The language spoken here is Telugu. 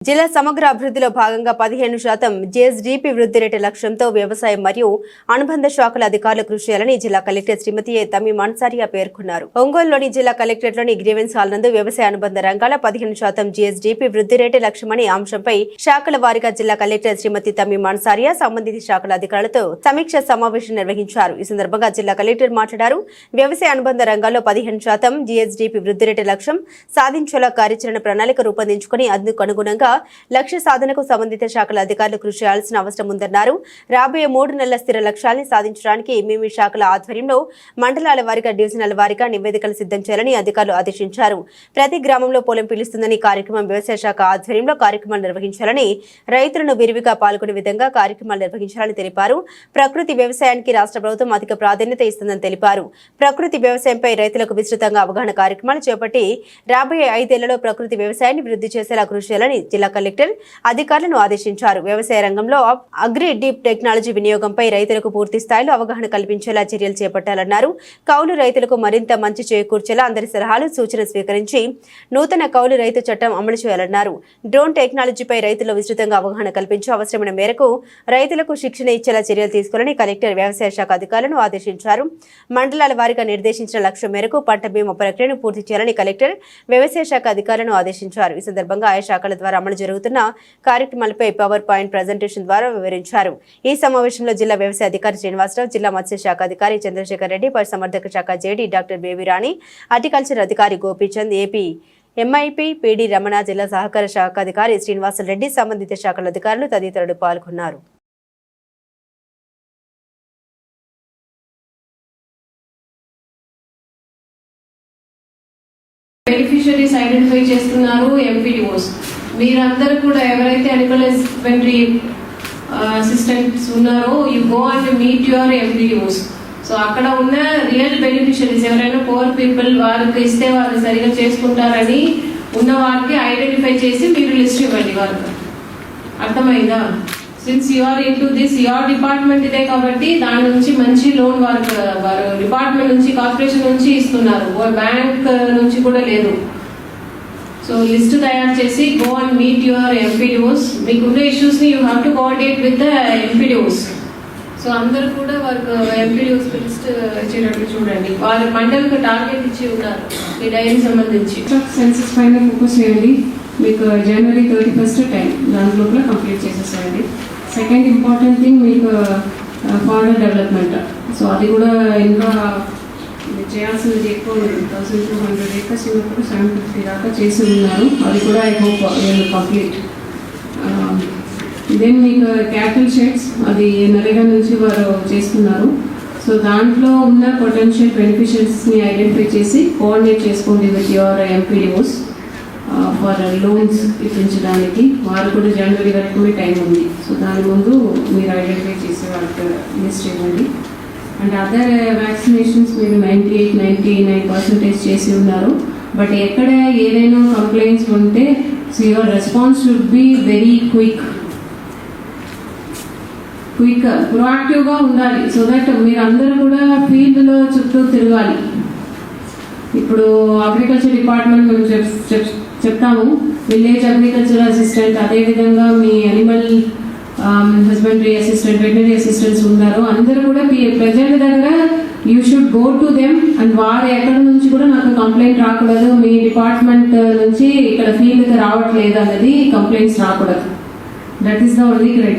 జిల్లా సమగ్ర అభివృద్ధిలో భాగంగా 15% జీఎస్డీపీ వృద్ధి రేటు లక్ష్యంతో వ్యవసాయం మరియు అనుబంధ శాఖల అధికారులు కృషి చేయాలని జిల్లా కలెక్టర్ శ్రీమతి తమీమ్ అన్సారియా పేర్కొన్నారు. ఒంగోలులోని జిల్లా కలెక్టరేట్లోని గ్రీవెన్స్ హాల్ నందు వ్యవసాయ అనుబంధ రంగాల 15% జీఎస్డీపీ వృద్ధి రేటు లక్ష్యమని అంశంపై శాఖల వారీగా జిల్లా కలెక్టర్ శ్రీమతి తమీమ్ అన్సారియా సంబంధిత శాఖల అధికారులతో సమీక్ష సమావేశం నిర్వహించారు. ఈ సందర్భంగా జిల్లా కలెక్టర్ మాట్లాడారు. వ్యవసాయ అనుబంధ రంగాల్లో 15% జీఎస్డీపీ వృద్ధి రేటు లక్ష్యం సాధించేలా కార్యాచరణ ప్రణాళిక రూపొందించుకుని అందుకు అనుగుణంగా లక్ష్య సాధనకు సంబంధిత శాఖల అధికారులు కృషి చేయాల్సిన అవసరం ఉందన్నారు. రాబోయే 3 నెలల స్థిర లక్ష్యాన్ని సాధించడానికి మీ శాఖల ఆధ్వర్యంలో మండలాల వారీగా డివిజనల్ వారీగా నివేదికలు సిద్ధం చేయాలని అధికారులు ఆదేశించారు. ప్రతి గ్రామంలో పొలం పిలుస్తుందని కార్యక్రమం వ్యవసాయ శాఖ ఆధ్వర్యంలో కార్యక్రమాలు నిర్వహించాలని, రైతులను విరివిగా పాల్గొనే విధంగా కార్యక్రమాలు నిర్వహించాలని తెలిపారు. ప్రకృతి వ్యవసాయానికి రాష్ట్ర ప్రభుత్వం అధిక ప్రాధాన్యత ఇస్తుందని తెలిపారు. ప్రకృతి వ్యవసాయంపై రైతులకు విస్తృతంగా అవగాహన కార్యక్రమాలు చేపట్టి రాబోయే 5 ఏళ్లలో ప్రకృతి వ్యవసాయాన్ని వృద్ధి చేసేలా కృషి చేయాలని జిల్లా కలెక్టర్ అధికారులను ఆదేశించారు. వ్యవసాయ రంగంలో అగ్రి డీప్ టెక్నాలజీ వినియోగంపై రైతులకు పూర్తి స్థాయిలో అవగాహన కల్పించేలా చర్యలు చేపట్టాలన్నారు. కౌలు రైతులకు మరింత మంచి చేకూర్చేలా అందరి సలహాలు సూచనలు స్వీకరించి నూతన కౌలు రైతు చట్టం అమలు చేయాలన్నారు. డ్రోన్ టెక్నాలజీపై రైతులు విస్తృతంగా అవగాహన కల్పించి అవసరమైన మేరకు రైతులకు శిక్షణ ఇచ్చేలా చర్యలు తీసుకోవాలని కలెక్టర్ వ్యవసాయ శాఖ అధికారులను ఆదేశించారు. మండలాల వారీగా నిర్దేశించిన లక్ష్యం మేరకు పంట బీమా ప్రక్రియను పూర్తి చేయాలని కలెక్టర్ వ్యవసాయ శాఖ అధికారులను ఆదేశించారు. ఈ సందర్భంగా ఆయా శాఖల ద్వారా అమలు జరుగుతున్న కార్యక్రమాలపై పవర్ పాయింట్ ప్రజెంటేషన్ ద్వారా వివరించారు. ఈ సమావేశంలో జిల్లా వ్యవసాయ అధికారి శ్రీనివాసరావు, జిల్లా మత్స్య శాఖ అధికారి చంద్రశేఖర్ రెడ్డి, పశుసంవర్ధక శాఖ జేడీ డాక్టర్ బేబీ రాణి, హార్టికల్చర్ అధికారి Gopichand, AP MIP PD Ramana, జిల్లా సహకార శాఖ అధికారి శ్రీనివాసరెడ్డి, సంబంధిత శాఖల అధికారులు తదితరులు పాల్గొన్నారు. బెనిఫిషరీస్ ఐడెంటిఫై చేస్తున్నారు ఎంపీడీఓస్. మీరందరూ కూడా ఎవరైతే అనిమల్ హస్బెండరీ అసిస్టెంట్స్ ఉన్నారో you go and meet your MPDOs. So అక్కడ ఉన్న రియల్ బెనిఫిషరీస్ ఎవరైనా పూర్ పీపుల్ వారికి ఇస్తే వాళ్ళు సరిగా చేసుకుంటారని ఉన్న వారికి ఐడెంటిఫై చేసి మీరు లిస్ట్ ఇవ్వండి వాళ్ళకి. అర్థమైందా? Since you are into this your department ఇదే కాబట్టి దాని నుంచి మంచి లోన్ వారు డిపార్ట్మెంట్ నుంచి కార్పొరేషన్ నుంచి ఇస్తున్నారు, బ్యాంక్ నుంచి కూడా లేదు. సో లిస్ట్ తయారు చేసి go and meet your MPDOs. మీకున్న ఇష్యూస్ని you have to coordinate with the MPDOs. So అందరూ కూడా వారికి ఎంపీడీఓస్ లిస్ట్ ఇచ్చేటట్లు చూడండి. వారి మండలికి టార్గెట్ ఇచ్చి ఉన్నారు ఈ డైరీకి సంబంధించి. సెన్సస్ పైన ఫోకస్ చేయండి. మీకు జనవరి 31 టైం దాంట్లో కంప్లీట్ చేసేసేయండి. సెకండ్ ఇంపార్టెంట్ థింగ్ మీకు ఫార్మర్ డెవలప్మెంట్. సో అది కూడా ఇంకా చేయాల్సింది ఎక్కువ ఉంది. 1200 acres ఉన్నప్పుడు 750 దాకా చేసి ఉన్నారు. అది కూడా ఐ హోప్ వీళ్ళు కంప్లీట్. దెన్ మీకు క్యాటిల్ షెడ్స్ అది నరేగా నుంచి వారు చేస్తున్నారు. సో దాంట్లో ఉన్న పొటెన్షియల్ బెనిఫిషరీస్ని ఐడెంటిఫై చేసి కోఆర్డినేట్ చేసుకోండి with your MPDOs for loans ఇప్పించడానికి. వారు కూడా జనవరి వరకు టైం ఉంది. సో దాని ముందు మీరు ఐడెంటిఫై చేసే వాళ్ళకి లిస్ట్ ఇవ్వండి. అండ్ అదర్ వ్యాక్సినేషన్స్ మీరు 98-99% చేసి ఉన్నారు. బట్ ఎక్కడ ఏదైనా కంప్లైంట్స్ ఉంటే so your response should be very ప్రొయాక్టివ్గా ఉండాలి. సో దట్ మీరు అందరూ కూడా ఫీల్డ్లో చుట్టూ తిరగాలి. ఇప్పుడు అగ్రికల్చర్ డిపార్ట్మెంట్ మేము చెప్తాము, విలేజ్ అగ్రికల్చర్ అసిస్టెంట్, అదేవిధంగా మీ animal husbandry assistant, veterinary assistants ఉన్నారు. అందరూ కూడా ప్రజల దగ్గర you should go to them and వారు ఎక్కడి నుంచి కూడా నాకు కంప్లైంట్ రాకూడదు, మీ డిపార్ట్మెంట్ నుంచి ఇక్కడ ఫీల్డ్కి రావట్లేదు అనేది కంప్లైంట్స్ రాకూడదు. That is the only criteria.